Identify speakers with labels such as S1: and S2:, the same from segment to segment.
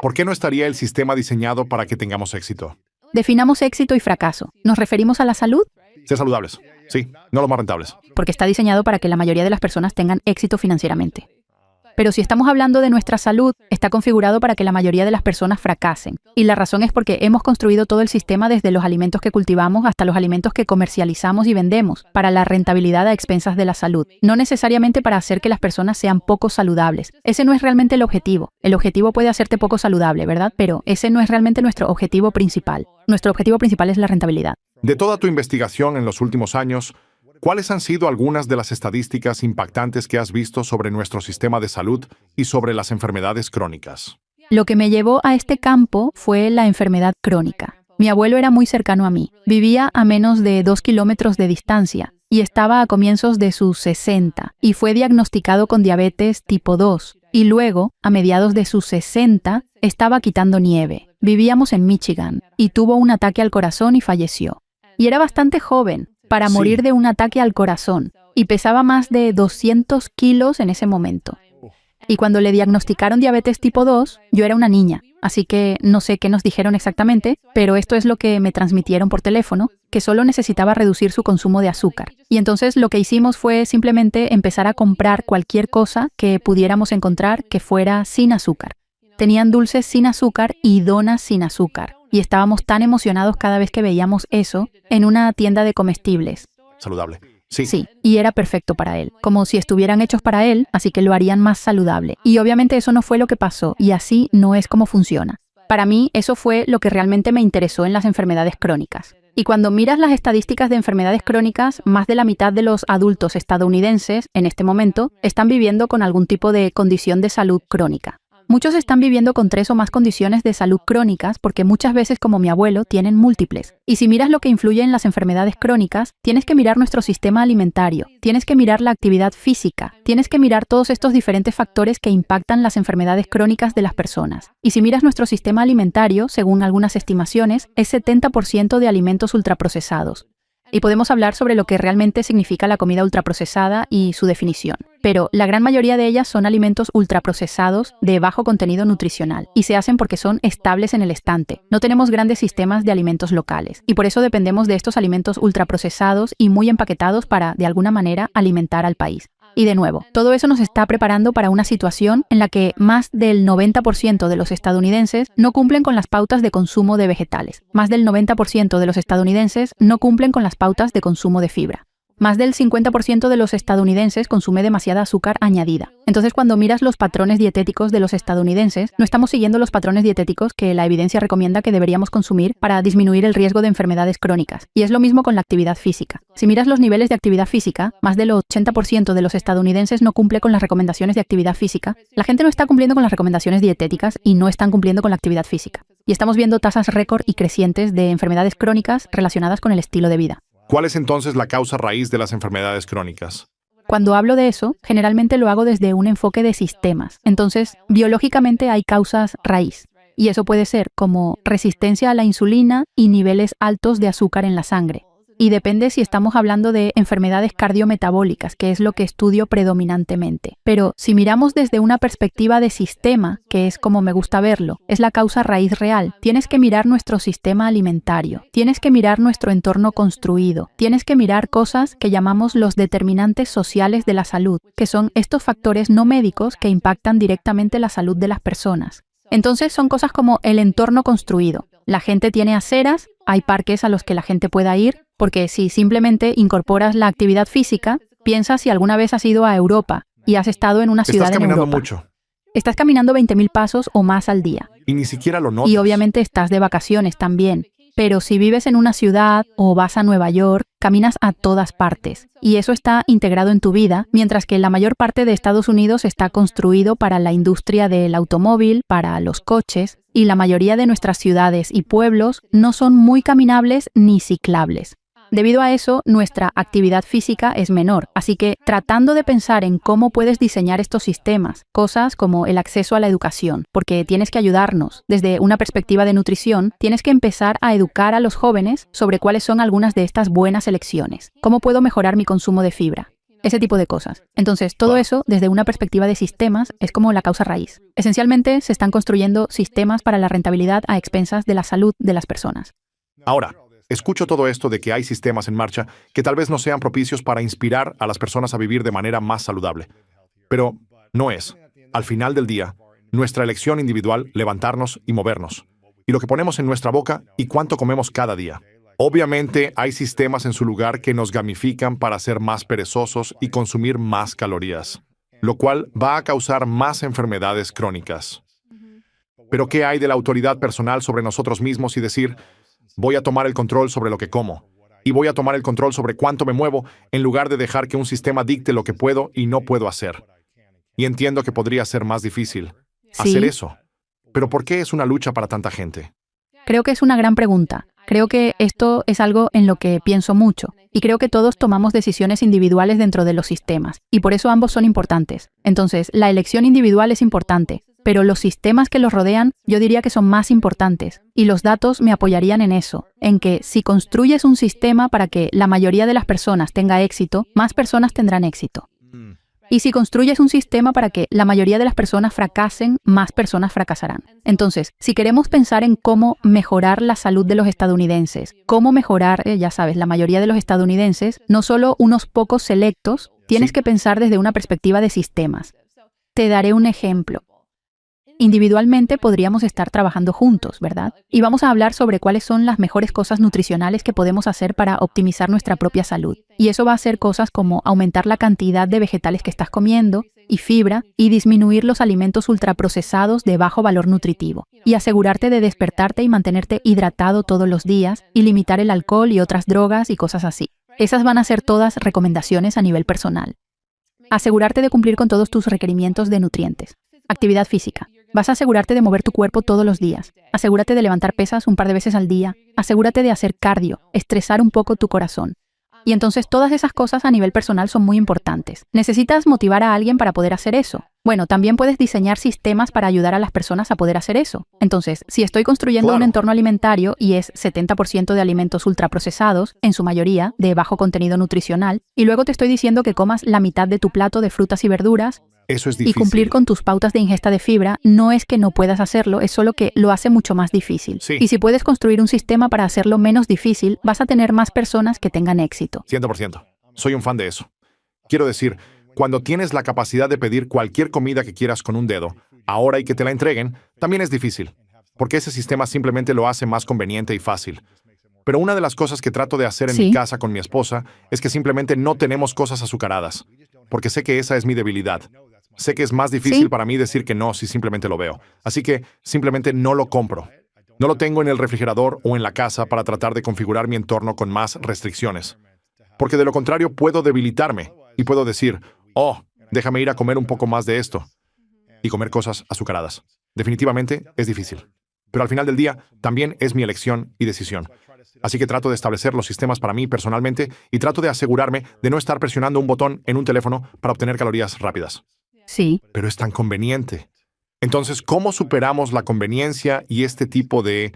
S1: ¿Por qué no estaría el sistema diseñado para que tengamos éxito?
S2: Definamos éxito y fracaso. ¿Nos referimos a la salud?
S1: Ser saludables. Sí, no los más rentables.
S2: Porque está diseñado para que la mayoría de las personas tengan éxito financieramente. Pero si estamos hablando de nuestra salud, está configurado para que la mayoría de las personas fracasen. Y la razón es porque hemos construido todo el sistema desde los alimentos que cultivamos hasta los alimentos que comercializamos y vendemos, para la rentabilidad a expensas de la salud. No necesariamente para hacer que las personas sean poco saludables. Ese no es realmente el objetivo. El objetivo puede hacerte poco saludable, ¿verdad? Pero ese no es realmente nuestro objetivo principal. Nuestro objetivo principal es la rentabilidad.
S1: De toda tu investigación en los últimos años, ¿cuáles han sido algunas de las estadísticas impactantes que has visto sobre nuestro sistema de salud y sobre las enfermedades crónicas?
S2: Lo que me llevó a este campo fue la enfermedad crónica. Mi abuelo era muy cercano a mí. Vivía a menos de 2 kilómetros de distancia y estaba a comienzos de sus 60 y fue diagnosticado con diabetes tipo 2. Y luego, a mediados de sus 60, estaba quitando nieve. Vivíamos en Michigan y tuvo un ataque al corazón y falleció. Y era bastante joven para morir de un ataque al corazón, y pesaba más de 200 kilos en ese momento. Y cuando le diagnosticaron diabetes tipo 2, yo era una niña, así que no sé qué nos dijeron exactamente, pero esto es lo que me transmitieron por teléfono, que solo necesitaba reducir su consumo de azúcar. Y entonces lo que hicimos fue simplemente empezar a comprar cualquier cosa que pudiéramos encontrar que fuera sin azúcar. Tenían dulces sin azúcar y donas sin azúcar. Y estábamos tan emocionados cada vez que veíamos eso en una tienda de comestibles.
S1: Saludable. Sí.
S2: Sí, y era perfecto para él, como si estuvieran hechos para él, así que lo harían más saludable. Y obviamente eso no fue lo que pasó, y así no es como funciona. Para mí, eso fue lo que realmente me interesó en las enfermedades crónicas. Y cuando miras las estadísticas de enfermedades crónicas, más de la mitad de los adultos estadounidenses, en este momento, están viviendo con algún tipo de condición de salud crónica. Muchos están viviendo con 3 o más condiciones de salud crónicas porque muchas veces, como mi abuelo, tienen múltiples. Y si miras lo que influye en las enfermedades crónicas, tienes que mirar nuestro sistema alimentario, tienes que mirar la actividad física, tienes que mirar todos estos diferentes factores que impactan las enfermedades crónicas de las personas. Y si miras nuestro sistema alimentario, según algunas estimaciones, es 70% de alimentos ultraprocesados. Y podemos hablar sobre lo que realmente significa la comida ultraprocesada y su definición. Pero la gran mayoría de ellas son alimentos ultraprocesados de bajo contenido nutricional y se hacen porque son estables en el estante. No tenemos grandes sistemas de alimentos locales y por eso dependemos de estos alimentos ultraprocesados y muy empaquetados para, de alguna manera, alimentar al país. Y de nuevo, todo eso nos está preparando para una situación en la que más del 90% de los estadounidenses no cumplen con las pautas de consumo de vegetales. Más del 90% de los estadounidenses no cumplen con las pautas de consumo de fibra. Más del 50% de los estadounidenses consume demasiada azúcar añadida. Entonces, cuando miras los patrones dietéticos de los estadounidenses, no estamos siguiendo los patrones dietéticos que la evidencia recomienda que deberíamos consumir para disminuir el riesgo de enfermedades crónicas. Y es lo mismo con la actividad física. Si miras los niveles de actividad física, más del 80% de los estadounidenses no cumple con las recomendaciones de actividad física. La gente no está cumpliendo con las recomendaciones dietéticas y no están cumpliendo con la actividad física. Y estamos viendo tasas récord y crecientes de enfermedades crónicas relacionadas con el estilo de vida.
S1: ¿Cuál es entonces la causa raíz de las enfermedades crónicas?
S2: Cuando hablo de eso, generalmente lo hago desde un enfoque de sistemas. Entonces, biológicamente hay causas raíz. Y eso puede ser como resistencia a la insulina y niveles altos de azúcar en la sangre. Y depende si estamos hablando de enfermedades cardiometabólicas, que es lo que estudio predominantemente. Pero si miramos desde una perspectiva de sistema, que es como me gusta verlo, es la causa raíz real. Tienes que mirar nuestro sistema alimentario, tienes que mirar nuestro entorno construido, tienes que mirar cosas que llamamos los determinantes sociales de la salud, que son estos factores no médicos que impactan directamente la salud de las personas. Entonces son cosas como el entorno construido. La gente tiene aceras, hay parques a los que la gente pueda ir, porque si simplemente incorporas la actividad física, piensa si alguna vez has ido a Europa y has estado en una ciudad en Europa.
S1: Estás caminando mucho.
S2: Estás caminando 20.000 pasos o más al día.
S1: Y ni siquiera lo notas.
S2: Y obviamente estás de vacaciones también. Pero si vives en una ciudad o vas a Nueva York, caminas a todas partes. Y eso está integrado en tu vida, mientras que la mayor parte de Estados Unidos está construido para la industria del automóvil, para los coches, y la mayoría de nuestras ciudades y pueblos no son muy caminables ni ciclables. Debido a eso, nuestra actividad física es menor, así que tratando de pensar en cómo puedes diseñar estos sistemas, cosas como el acceso a la educación, porque tienes que ayudarnos. Desde una perspectiva de nutrición, tienes que empezar a educar a los jóvenes sobre cuáles son algunas de estas buenas elecciones. ¿Cómo puedo mejorar mi consumo de fibra? ese tipo de cosas. Entonces, todo eso, desde una perspectiva de sistemas, es como la causa raíz. Esencialmente, se están construyendo sistemas para la rentabilidad a expensas de la salud de las personas.
S1: Ahora, escucho todo esto de que hay sistemas en marcha que tal vez no sean propicios para inspirar a las personas a vivir de manera más saludable. Pero no es, al final del día, nuestra elección individual levantarnos y movernos, y lo que ponemos en nuestra boca y cuánto comemos cada día. Obviamente hay sistemas en su lugar que nos gamifican para ser más perezosos y consumir más calorías, lo cual va a causar más enfermedades crónicas. Pero ¿qué hay de la autoridad personal sobre nosotros mismos y decir, voy a tomar el control sobre lo que como, y voy a tomar el control sobre cuánto me muevo, en lugar de dejar que un sistema dicte lo que puedo y no puedo hacer? Y entiendo que podría ser más difícil hacer eso. Pero ¿por qué es una lucha para tanta gente?
S2: Creo que es una gran pregunta. Creo que esto es algo en lo que pienso mucho. Y creo que todos tomamos decisiones individuales dentro de los sistemas. Y por eso ambos son importantes. Entonces, la elección individual es importante. Pero los sistemas que los rodean, yo diría que son más importantes. Y los datos me apoyarían en eso. En que si construyes un sistema para que la mayoría de las personas tenga éxito, más personas tendrán éxito. Y si construyes un sistema para que la mayoría de las personas fracasen, más personas fracasarán. Entonces, si queremos pensar en cómo mejorar la salud de los estadounidenses, cómo mejorar, ya sabes, la mayoría de los estadounidenses, no solo unos pocos selectos, tienes que pensar desde una perspectiva de sistemas. Te daré un ejemplo. Individualmente podríamos estar trabajando juntos, ¿verdad? Y vamos a hablar sobre cuáles son las mejores cosas nutricionales que podemos hacer para optimizar nuestra propia salud. Y eso va a ser cosas como aumentar la cantidad de vegetales que estás comiendo y fibra y disminuir los alimentos ultraprocesados de bajo valor nutritivo. Y asegurarte de despertarte y mantenerte hidratado todos los días y limitar el alcohol y otras drogas y cosas así. Esas van a ser todas recomendaciones a nivel personal. Asegurarte de cumplir con todos tus requerimientos de nutrientes. Actividad física. Vas a asegurarte de mover tu cuerpo todos los días. Asegúrate de levantar pesas un par de veces al día. Asegúrate de hacer cardio, estresar un poco tu corazón. Y entonces todas esas cosas a nivel personal son muy importantes. ¿Necesitas motivar a alguien para poder hacer eso? Bueno, también puedes diseñar sistemas para ayudar a las personas a poder hacer eso. Entonces, si estoy construyendo un entorno alimentario y es 70% de alimentos ultraprocesados, en su mayoría de bajo contenido nutricional, y luego te estoy diciendo que comas la mitad de tu plato de frutas y verduras,
S1: Eso es
S2: y
S1: difícil.
S2: cumplir con tus pautas de ingesta de fibra, no es que no puedas hacerlo, es solo que lo hace mucho más difícil.
S1: Sí.
S2: Y si puedes construir un sistema para hacerlo menos difícil, vas a tener más personas que tengan éxito.
S1: 100%. Soy un fan de eso. Quiero decir, cuando tienes la capacidad de pedir cualquier comida que quieras con un dedo, ahora y que te la entreguen, también es difícil, porque ese sistema simplemente lo hace más conveniente y fácil. Pero una de las cosas que trato de hacer en
S2: Sí.
S1: mi casa con mi esposa es que simplemente no tenemos cosas azucaradas, porque sé que esa es mi debilidad. Sé que es más difícil
S2: Sí.
S1: para mí decir que no si simplemente lo veo. Así que simplemente no lo compro. No lo tengo en el refrigerador o en la casa para tratar de configurar mi entorno con más restricciones. Porque de lo contrario puedo debilitarme y puedo decir, oh, déjame ir a comer un poco más de esto y comer cosas azucaradas. Definitivamente es difícil. Pero al final del día también es mi elección y decisión. Así que trato de establecer los sistemas para mí personalmente y trato de asegurarme de no estar presionando un botón en un teléfono para obtener calorías rápidas.
S2: Sí.
S1: Pero es tan conveniente. Entonces, ¿cómo superamos la conveniencia y este tipo de...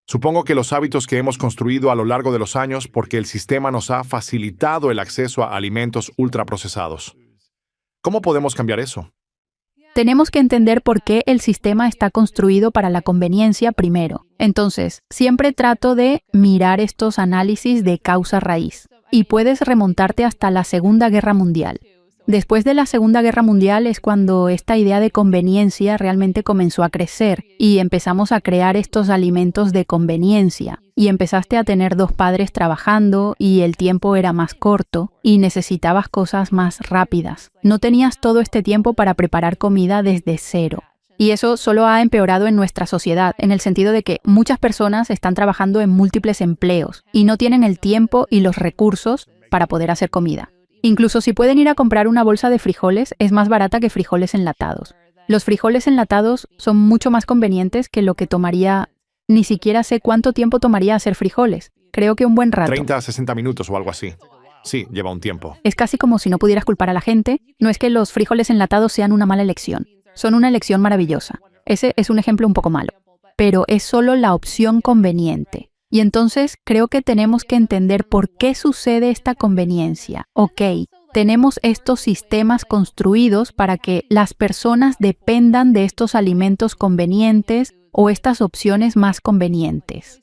S1: Supongo que los hábitos que hemos construido a lo largo de los años porque el sistema nos ha facilitado el acceso a alimentos ultraprocesados. ¿Cómo podemos cambiar eso?
S2: Tenemos que entender por qué el sistema está construido para la conveniencia primero. Entonces, siempre trato de mirar estos análisis de causa raíz. Y puedes remontarte hasta la Segunda Guerra Mundial. Después de la Segunda Guerra Mundial es cuando esta idea de conveniencia realmente comenzó a crecer y empezamos a crear estos alimentos de conveniencia. Y empezaste a tener dos padres trabajando y el tiempo era más corto y necesitabas cosas más rápidas. No tenías todo este tiempo para preparar comida desde cero. Y eso solo ha empeorado en nuestra sociedad, en el sentido de que muchas personas están trabajando en múltiples empleos y no tienen el tiempo y los recursos para poder hacer comida. Incluso si pueden ir a comprar una bolsa de frijoles, es más barata que frijoles enlatados. Los frijoles enlatados son mucho más convenientes que lo que tomaría... Ni siquiera sé cuánto tiempo tomaría hacer frijoles. Creo que un buen rato.
S1: 30 a 60 minutos o algo así. Sí, lleva un tiempo.
S2: Es casi como si no pudieras culpar a la gente. No es que los frijoles enlatados sean una mala elección. Son una elección maravillosa. Ese es un ejemplo un poco malo. Pero es solo la opción conveniente. Y entonces creo que tenemos que entender por qué sucede esta conveniencia. Ok, tenemos estos sistemas construidos para que las personas dependan de estos alimentos convenientes o estas opciones más convenientes.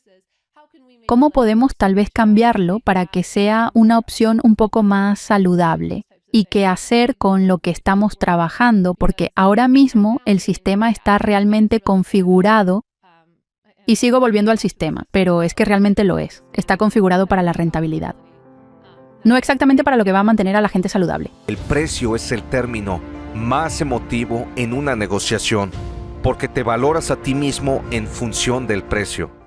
S2: ¿Cómo podemos tal vez cambiarlo para que sea una opción un poco más saludable? ¿Y qué hacer con lo que estamos trabajando? Porque ahora mismo el sistema está realmente configurado, y sigo volviendo al sistema, pero es que realmente lo es. Está configurado para la rentabilidad. No exactamente para lo que va a mantener a la gente saludable.
S3: El precio es el término más emotivo en una negociación, porque te valoras a ti mismo en función del precio.